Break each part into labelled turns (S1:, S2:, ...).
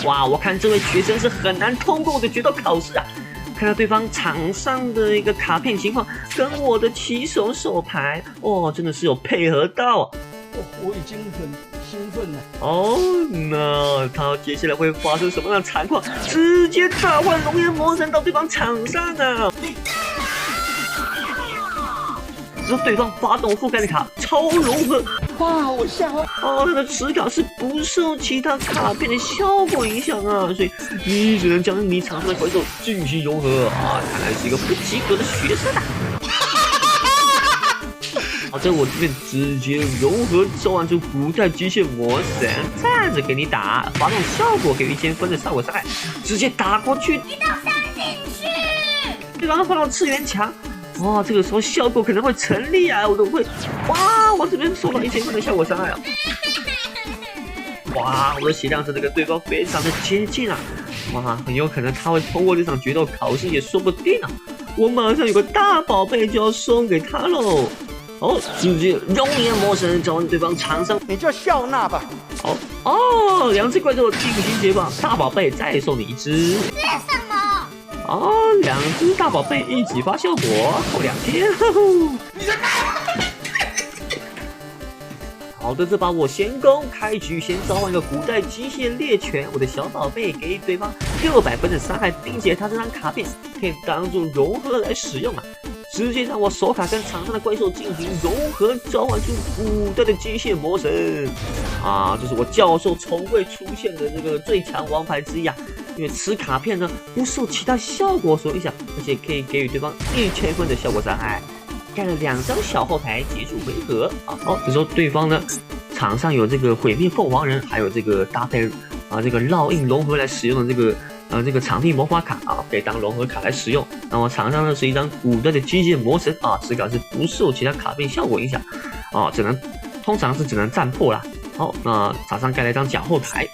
S1: 哇，我看这位学生是很难通过我的决斗考试啊！看到对方场上的一个卡片情况跟我的起手手牌，哦，真的是有配合到啊！
S2: 我已经很兴奋了。
S1: 哦，那他接下来会发生什么样的惨况？直接召唤龙焰魔神到对方场上啊！之后对方发动覆盖的卡超融合，
S2: 哇，我吓坏！
S1: 哦，他的持卡是不受其他卡片的效果影响啊，所以你只能将你场上的怪兽进行融合啊，看来是一个不及格的学生啊！好，在我这边直接融合召唤出古代机械魔神，站着给你打，发动效果给予1000分的效果伤害，直接打过去，
S3: 一道伤进去。
S1: 对方发动次元墙。哇，这个时候效果可能会成立啊！我都会，哇，我这边收到1000分的效果伤害啊！哇，我的血量真的跟对方非常的接近啊！哇，很有可能他会通过这场决斗考试也说不定啊！我马上有个大宝贝就要送给他喽！哦，直接熔岩魔神召唤对方场上，
S2: 你就笑纳吧。
S1: 哦哦，2只怪兽进行解绑，大宝贝再送你1只。
S3: 这什么？
S1: 哦，2只大宝贝一起发效果，扣2000。
S3: 你在干嘛？
S1: 好的，这把我先攻，开局先召唤一个古代机械猎犬，我的小宝贝给予对方600分的伤害，并且他这张卡片可以当做融合来使用啊！直接让我手卡跟场上的怪兽进行融合，召唤出古代的机械魔神啊！这是我教授从未出现的这个最强王牌之一啊！因为此卡片呢不受其他效果所影响，而且可以给予对方1000分的效果伤害。盖了2张小后台结束回合啊！好，这时候对方呢场上有这个毁灭凤凰人，还有这个搭配这个烙印融合来使用的这个场地魔法卡啊，可以当融合卡来使用。那么场上呢是一张古代的机械魔神啊，此卡是不受其他卡片效果影响啊，通常是只能战破啦。好，那场上盖了一张假后台。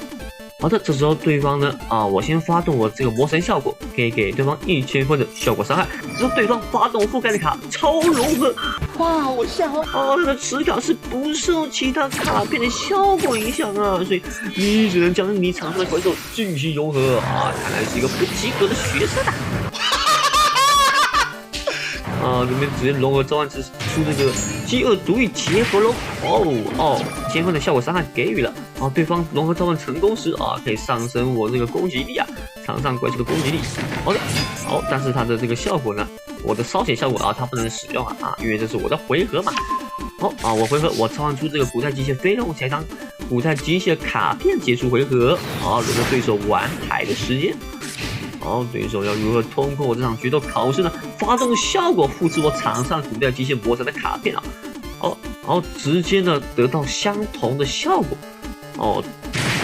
S1: 好的，这时候对方呢我先发动我这个魔神效果，可以给对方1000分的效果伤害。之后对方发动覆盖的卡超融合，
S2: 哇，我吓坏！
S1: 哦，他的持卡是不受其他卡片的效果影响啊，所以你只能将你场上的怪兽进行融合啊，看来是一个不及格的学生啊！这边直接融合召唤出这个饥饿毒液结合龙，1000分的效果伤害给予了。对方融合召唤成功时可以上升我这个攻击力啊，场上怪兽的攻击力。好的，好，但是它的这个效果呢，我的烧血效果它不能使用啊，因为这是我的回合嘛。好我回合我召唤出这个古代机械飞龙，下一张古代机械卡片结束回合。轮到对手玩牌的时间。对手要如何通过我这场决斗考试呢？发动效果复制我场上古代机械魔神的卡片直接呢得到相同的效果。所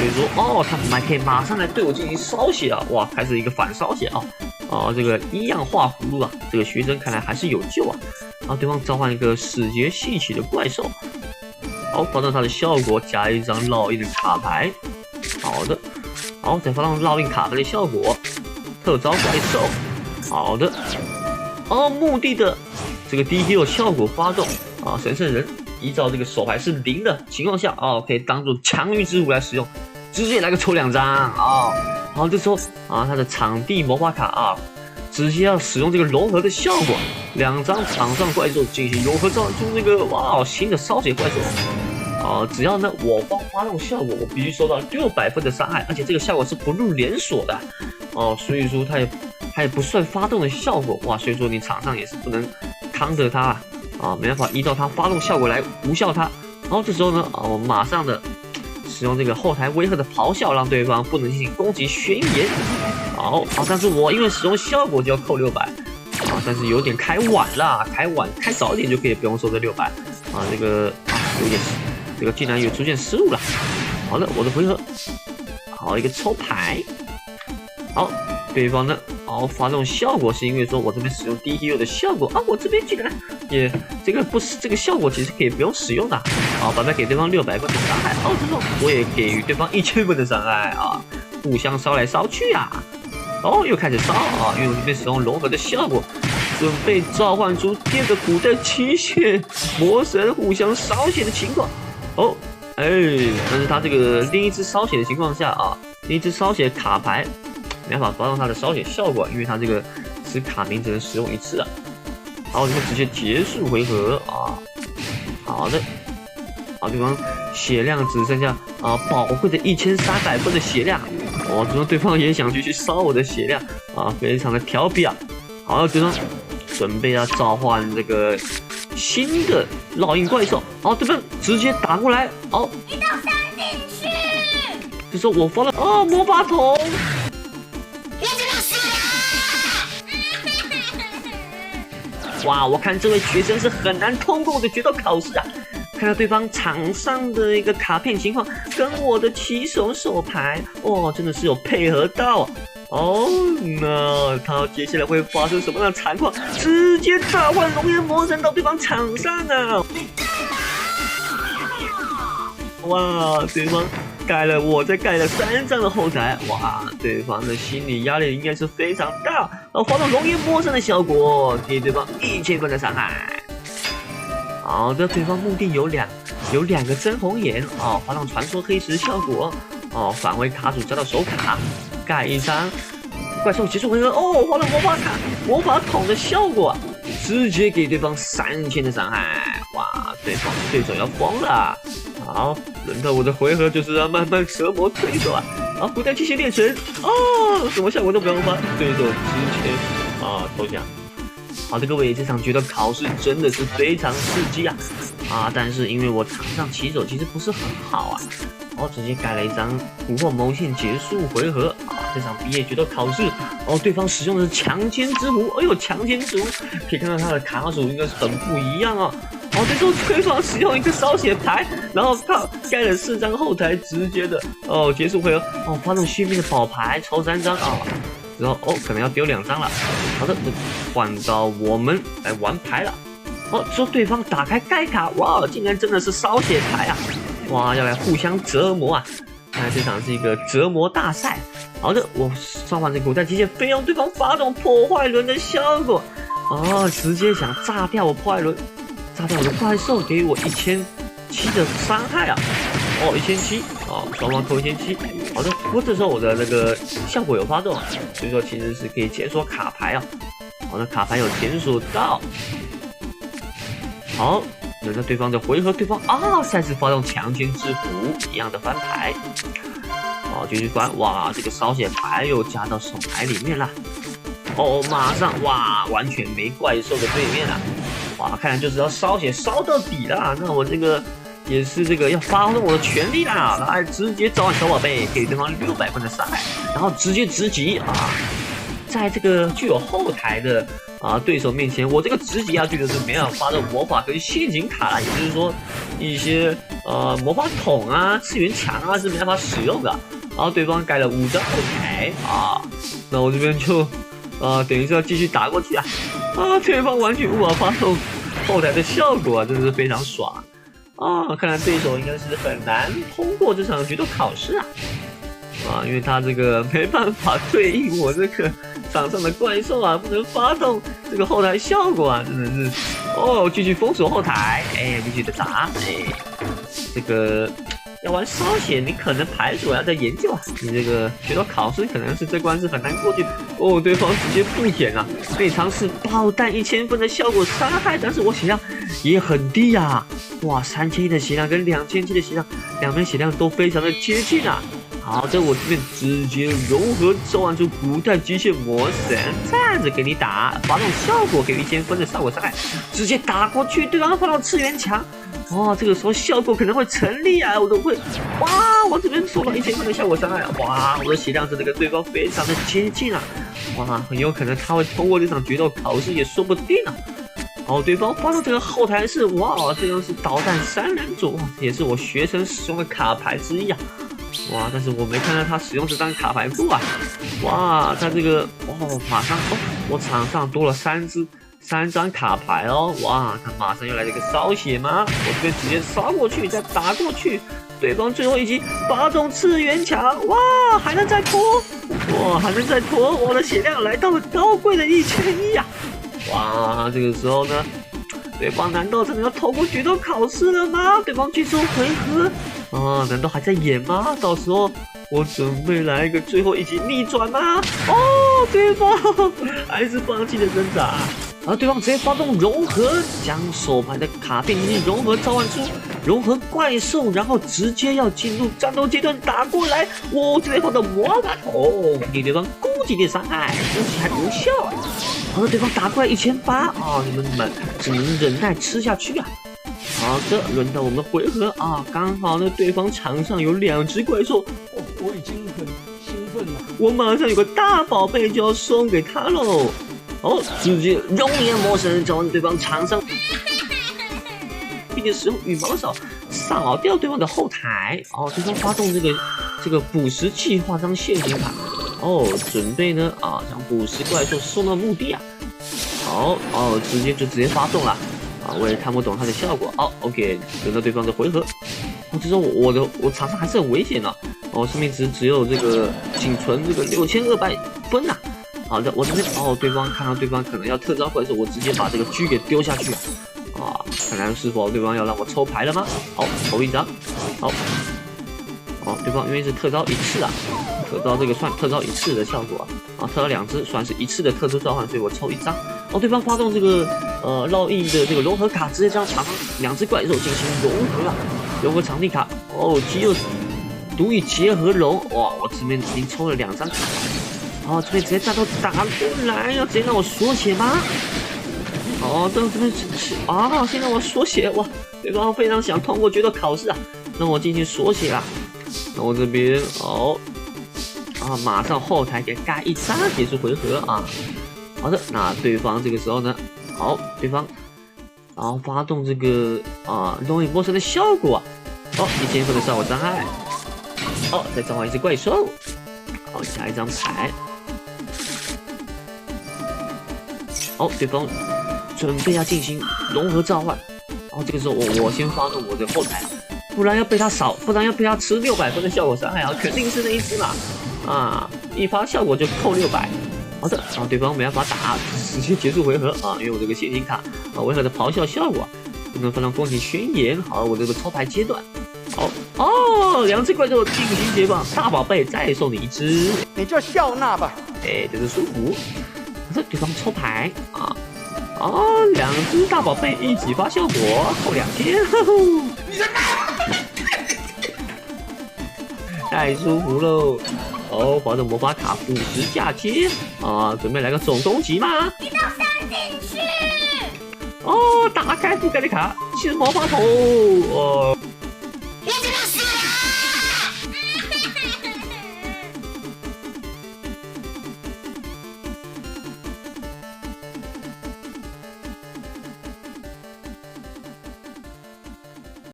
S1: 以说他还可以马上来对我进行烧血啊！哇，开始一个反烧血这个一样画葫芦啊，这个学生看来还是有救啊！对方召唤一个使节细起的怪兽，发动它的效果，加一张烙印的卡牌。好的，再发动烙印卡牌的效果。特招怪兽，好的，目的的这个 DQ 效果发动神圣人依照这个手牌是0的情况下可以当做强运之舞来使用，直接来个抽2张这时候他的场地魔法卡直接要使用这个融合的效果，2张场上怪兽进行融合，召唤出这个新的烧血怪兽。只要呢我方发动效果，我必须收到600分的伤害，而且这个效果是不入连锁的所以说它也不算发动的效果所以说你场上也是不能康得它没办法依照它发动效果来无效它。这时候呢我们马上的使用这个后台威吓的咆哮，让对方不能进行攻击宣言。但是我因为使用效果就要扣600但是有点开晚了，开早一点就可以不用收这600这个有点这个竟然有出现失误了。好的，我的回合一个抽牌。对方呢发动效果是因为说我这边使用 DQ 的效果我这边竟然也这个效果其实可以不用使用的把它给对方600分的伤害之后我也给予对方1000分的伤害互相烧来烧去又开始烧因为我这边使用融合的效果，准备召唤出第2个古代机械魔神互相烧血的情况但是他这个另一只烧血的情况下一只烧血卡牌，没办法发动它的烧血效果，因为它这个此卡名只能使用一次啊。好，这边直接结束回合啊。好的，好，对方血量只剩下宝贵的1300分的血量。哦，这对方也想继续烧我的血量啊，非常的调皮啊。好，对方准备要召唤这个新的烙印怪兽，好，对方直接打过来，好，
S3: 一道山进去。
S1: 这时候我发了魔法筒，
S3: 我怎么死了？
S1: 哇，我看这位学生是很难通过我的决斗考试啊。看到对方场上的一个卡片情况跟我的起手手牌，哇，真的是有配合到啊。哦，那他接下来会发生什么样的惨况？直接召唤龙焰魔神到对方场上啊！哇，对方我再盖了3张的后台，哇，对方的心理压力应该是非常大。发动龙焰魔神的效果，给对方1000分的伤害。好的，对方目的有两个真红眼哦，发动传说黑石效果哦，返回卡主加到手卡，盖一张怪兽结束回合哦，发动魔法筒的效果，直接给对方3000的伤害，哇，对手要疯了。好，轮到我的回合就是要慢慢折磨对手啊！好，古代机械炼成哦，什么效果都不用发，对手直接投降。好的，各位，这场决斗考试真的是非常刺激啊！但是因为我场上起手其实不是很好啊，直接盖了一张捕获谋线结束回合啊！这场毕业决斗考试对方使用的是强奸之狐，哎呦，强奸之狐可以看到他的卡数应该是很不一样啊！这时候对方使用一个烧血牌，然后他盖了4张后台，直接的结束回合发动续命的宝牌，抽3张啊！然后可能要丢2张了。好的，换到我们来玩牌了。之后对方打开盖卡，哇，竟然真的是烧血牌啊！哇，要来互相折磨啊！看来这场是一个折磨大赛。好的，我召唤这古代机械飞用对方发动破坏轮的效果，直接想炸掉我破坏轮，炸掉我的怪兽，给我1700的伤害啊！1700双方扣1700。好的，不过这时候我的那个效果有发动，所以说其实是可以解锁卡牌啊。好的，卡牌有检索到。好，轮到对方的回合，对方再次发动强奸之狐，一样的翻牌。继续翻，哇，这个烧血牌又加到手牌里面了。马上哇，完全没怪兽的对面了。哇，看来就是要烧血烧到底了。那我这个也是这个要发动我的全力啦，来直接召唤小宝贝，给对方600分的伤害，然后直接直击啊！在这个具有后台的对手面前，我这个直击下去的是没办法发动魔法跟陷阱卡啦，也就是说一些魔法筒次元墙是没办法使用的。然后对方盖了5张后台那我这边就等于是要继续打过去啊！对方完全无法发动后台的效果真的是非常爽看来对手应该是很难通过这场决斗考试因为他这个没办法对应我这个场上的怪兽不能发动这个后台效果真的是继续封锁后台，继续的打，这个要玩烧血，你可能牌组要再研究你这个决斗考试可能是这关是很难过去。对方直接不演被尝试爆弹1000分的效果伤害，但是我血量也很低哇，3100的血量跟2700的血量，两边血量都非常的接近好，在我这边直接融合召唤出古代机械魔神，站着给你打，发动效果给1000分的效果伤害，直接打过去，对方发动次元墙。这个时候效果可能会成立我都会，哇，我这边收到1000分的效果伤害，哇，我的血量真的跟对方非常的接近哇，很有可能他会通过这场决斗考试也说不定对方发动这个后台是，哇，这个是导弹3人组，也是我学生使用的卡牌之一哇，但是我没看到他使用这张卡牌库哇，他这个马上我场上多了3张卡牌哇，他马上又来了一个烧血吗？我这边直接烧过去，再打过去，对方最后一击发动次元墙，哇，还能再拖，我的血量来到了高贵的1100哇，这个时候呢，对方难道真的要透过决斗考试了吗？对方结束回合难道还在演吗？到时候我准备来一个最后一击逆转吗？哦，对方还是放弃了挣扎，而对方直接发动融合，将手牌的卡片进行融合召唤出融合怪兽，然后直接要进入战斗阶段打过来。我直接放到魔法头，给对方攻击点伤害，攻击还无效。好的，对方打过来1800啊，你们只能忍耐吃下去啊。好的，轮到我们的回合啊，刚好呢，对方场上有2只怪兽，
S2: 我已经很兴奋了。
S1: 我马上有个大宝贝就要送给他喽。哦，直接熔岩魔神召唤对方场上，并且使用羽毛扫扫掉对方的后台。哦，对方发动这个捕食计划当陷阱卡。哦，准备呢将捕食怪兽送到墓地啊。好，哦，直接发动了。我也看不懂它的效果。好 ，OK， 轮到对方的回合。哦，这时候我场上还是很危险的。哦，生命值只有这个仅存这个6200分呐。好的，我这边对方看到对方可能要特招怪兽，我直接把这个狙给丢下去啊。看来是否对方要让我抽牌了吗？好，抽一张。好，对方因为是特招1次啊，特招这个算特招1次的效果啊，特招2只算是1次的特殊召唤，所以我抽1张。对方发动这个烙印的这个融合卡，直接将场上2只怪兽进行融合啊，融合场地卡。饥饿毒与结合龙，哇，我这边已经抽了2张卡。这边直接战斗打过来，要直接让我缩血吗？但这边现在我缩血，哇，对方非常想通过决斗考试啊，让我进行缩血啊。那我这边马上后台给盖1张结束回合啊。好的，那对方这个时候呢，对方然后发动这个熔岩魔神的效果，1000分的效果伤害。再召唤1只怪兽，加1张牌。对方准备要进行融合召唤，这个时候我先发动我的后台，不然要被他吃600分的效果伤害啊，肯定是那一只嘛一发效果就扣600。好的，对方没办法打，直接结束回合因为我这个陷阱卡回合的咆哮效果不能发动攻击宣言。好，我这个抽牌阶段，2只怪兽进行解放，大宝贝再送你1只，
S2: 你就笑纳吧。
S1: 这是舒服。对方抽牌2只大宝贝一起发效果，扣2000，太舒服喽。发动魔法卡捕食嫁接准备来个总攻击吗？
S3: 你到山顶去！
S1: 打开覆盖的卡，是魔法头